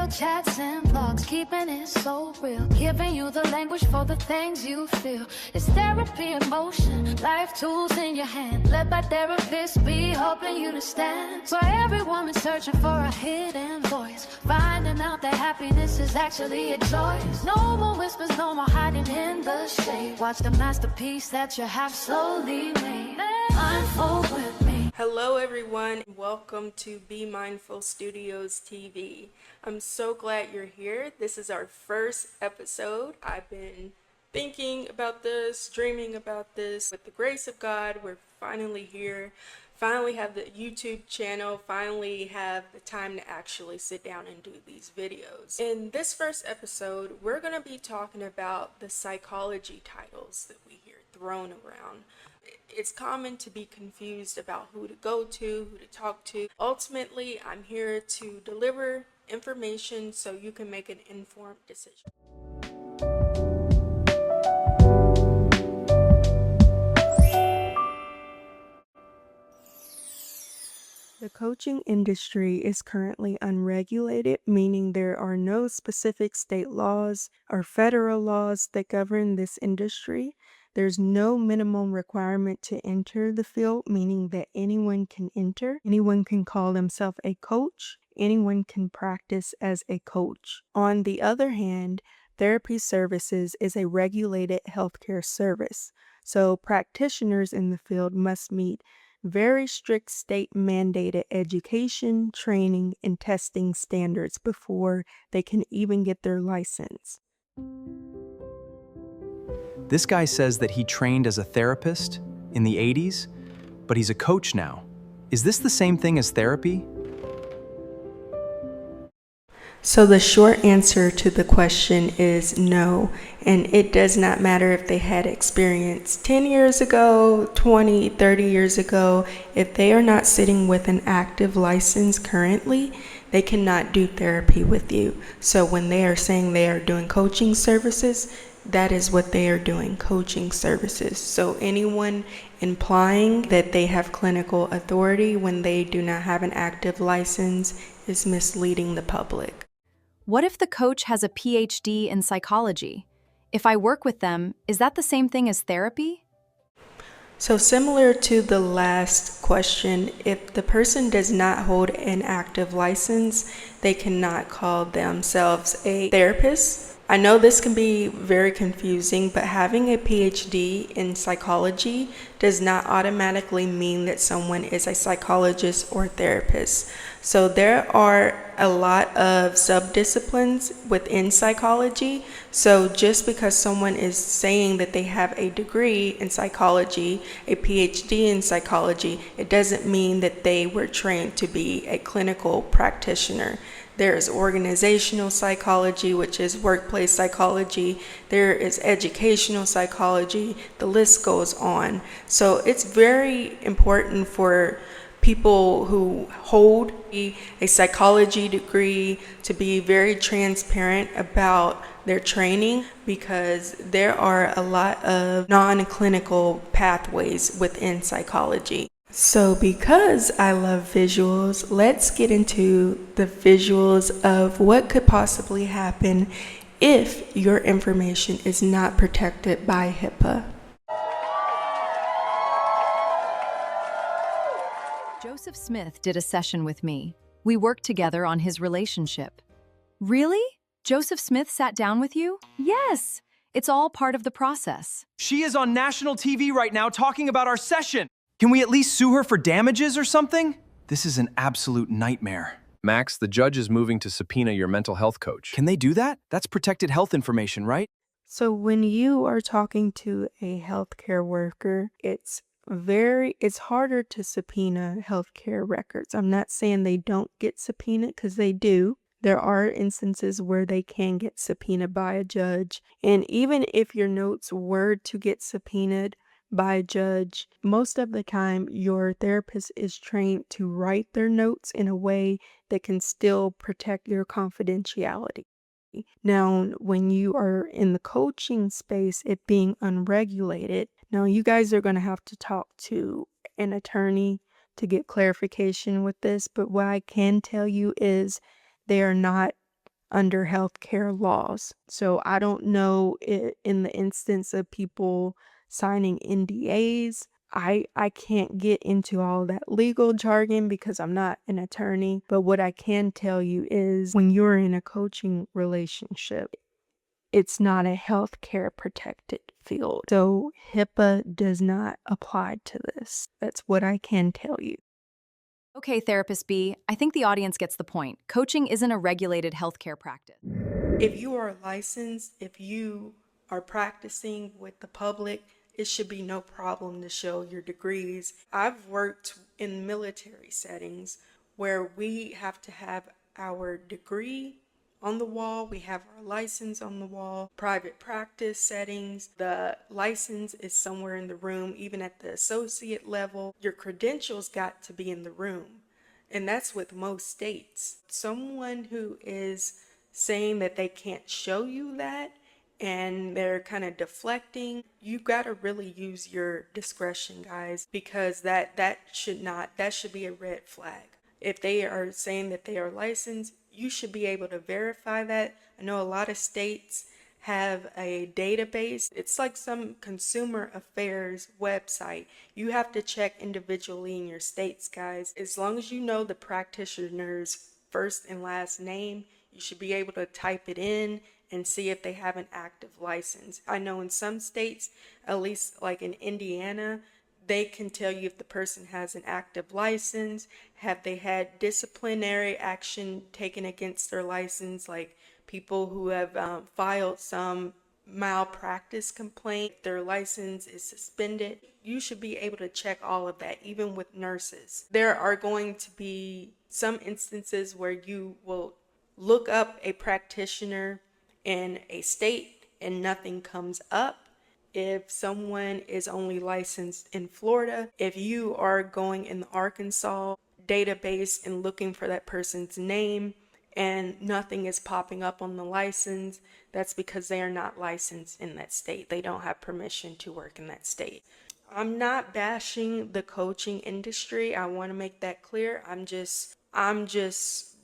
chats and blogs, keeping it so real, giving you the language for the things you feel. It's therapy in motion, life tools in your hand, led by therapists, be helping you to stand. For every woman searching for a hidden voice, finding out that happiness is actually a choice. No more whispers, no more hiding in the shade. Watch the masterpiece that you have slowly made unfold with me. Hello everyone, welcome to Be Mindful Studios TV. I'm so glad you're here. This is our first episode. I've been thinking about this, dreaming about this. With the grace of God, we're finally here. Finally have the YouTube channel, finally have the time to actually sit down and do these videos. In this first episode, we're going to be talking about the psychology titles that we hear thrown around. It's common to be confused about who to go to, who to talk to. Ultimately, I'm here to deliver information so you can make an informed decision. The coaching industry is currently unregulated, meaning there are no specific state laws or federal laws that govern this industry. There's no minimum requirement to enter the field, meaning that anyone can enter. Anyone can call themselves a coach. Anyone can practice as a coach. On the other hand, therapy services is a regulated healthcare service. So practitioners in the field must meet very strict state-mandated education, training, and testing standards before they can even get their license. This guy says that he trained as a therapist in the 80s, but he's a coach now. Is this the same thing as therapy? So the short answer to the question is no, and it does not matter if they had experience 10 years ago, 20, 30 years ago. If they are not sitting with an active license currently, they cannot do therapy with you. So when they are saying they are doing coaching services, that is what they are doing, coaching services. So anyone implying that they have clinical authority when they do not have an active license is misleading the public. What if the coach has a PhD in psychology? If I work with them, is that the same thing as therapy? So similar to the last question, if the person does not hold an active license, they cannot call themselves a therapist. I know this can be very confusing, but having a PhD in psychology does not automatically mean that someone is a psychologist or therapist. So there are a lot of subdisciplines within psychology. So just because someone is saying that they have a degree in psychology, a PhD in psychology, it doesn't mean that they were trained to be a clinical practitioner. There is organizational psychology, which is workplace psychology. There is educational psychology. The list goes on. So it's very important for people who hold a psychology degree to be very transparent about their training, because there are a lot of non-clinical pathways within psychology. So because I love visuals, let's get into the visuals of what could possibly happen if your information is not protected by HIPAA. Joseph Smith did a session with me. We worked together on his relationship. Really? Joseph Smith sat down with you? Yes! It's all part of the process. She is on national TV right now talking about our session. Can we at least sue her for damages or something? This is an absolute nightmare. Max, the judge is moving to subpoena your mental health coach. Can they do that? That's protected health information, right? So when you are talking to a healthcare worker, it's harder to subpoena healthcare records. I'm not saying they don't get subpoenaed, because they do. There are instances where they can get subpoenaed by a judge. And even if your notes were to get subpoenaed by a judge, most of the time your therapist is trained to write their notes in a way that can still protect your confidentiality. Now, when you are in the coaching space, it being unregulated, now you guys are going to have to talk to an attorney to get clarification with this, but what I can tell you is they are not under healthcare laws. So I don't know in the instance of people signing NDAs. I can't get into all that legal jargon because I'm not an attorney, but what I can tell you is when you're in a coaching relationship, it's not a healthcare protected field. So HIPAA does not apply to this. That's what I can tell you. Okay, Therapist B, I think the audience gets the point. Coaching isn't a regulated healthcare practice. If you are licensed, if you are practicing with the public, it should be no problem to show your degrees. I've worked in military settings where we have to have our degree on the wall, we have our license on the wall. Private practice settings, the license is somewhere in the room. Even at the associate level, your credentials got to be in the room. And that's with most states. Someone who is saying that they can't show you that and they're kind of deflecting, you got to really use your discretion, guys, because that should be a red flag. If they are saying that they are licensed, you should be able to verify that. I know a lot of states have a database. It's like some consumer affairs website. You have to check individually in your states, guys. As long as you know the practitioner's first and last name, you should be able to type it in and see if they have an active license. I know in some states, at least like in Indiana, they can tell you if the person has an active license, have they had disciplinary action taken against their license, like people who have filed some malpractice complaint, their license is suspended. You should be able to check all of that, even with nurses. There are going to be some instances where you will look up a practitioner in a state and nothing comes up. If someone is only licensed in Florida, if you are going in the Arkansas database and looking for that person's name and nothing is popping up on the license, that's because they are not licensed in that state. They don't have permission to work in that state. I'm not bashing the coaching industry. I want to make that clear. I'm just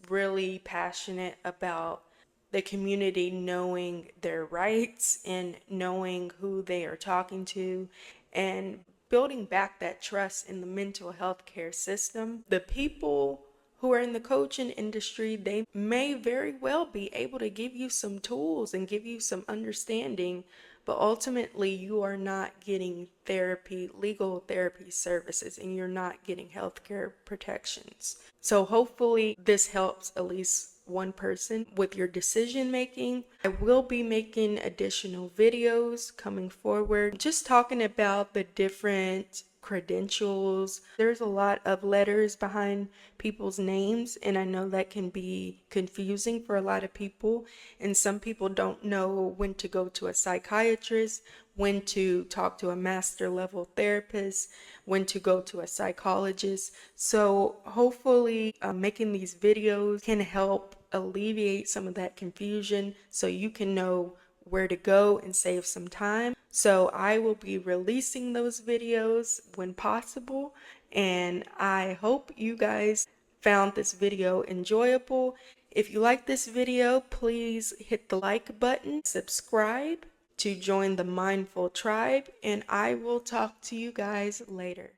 really passionate about the community knowing their rights and knowing who they are talking to and building back that trust in the mental health care system. The people who are in the coaching industry, they may very well be able to give you some tools and give you some understanding, but ultimately you are not getting therapy, legal therapy services, and you're not getting healthcare protections. So hopefully this helps at least one person with your decision making. I will be making additional videos coming forward, just talking about the different credentials. There's a lot of letters behind people's names, and I know that can be confusing for a lot of people, and some people don't know when to go to a psychiatrist, when to talk to a master level therapist, when to go to a psychologist. So hopefully making these videos can help alleviate some of that confusion so you can know where to go and save some time. So I will be releasing those videos when possible, and I hope you guys found this video enjoyable. If you like this video, please hit the like button, subscribe to join the Mindful Tribe, and I will talk to you guys later.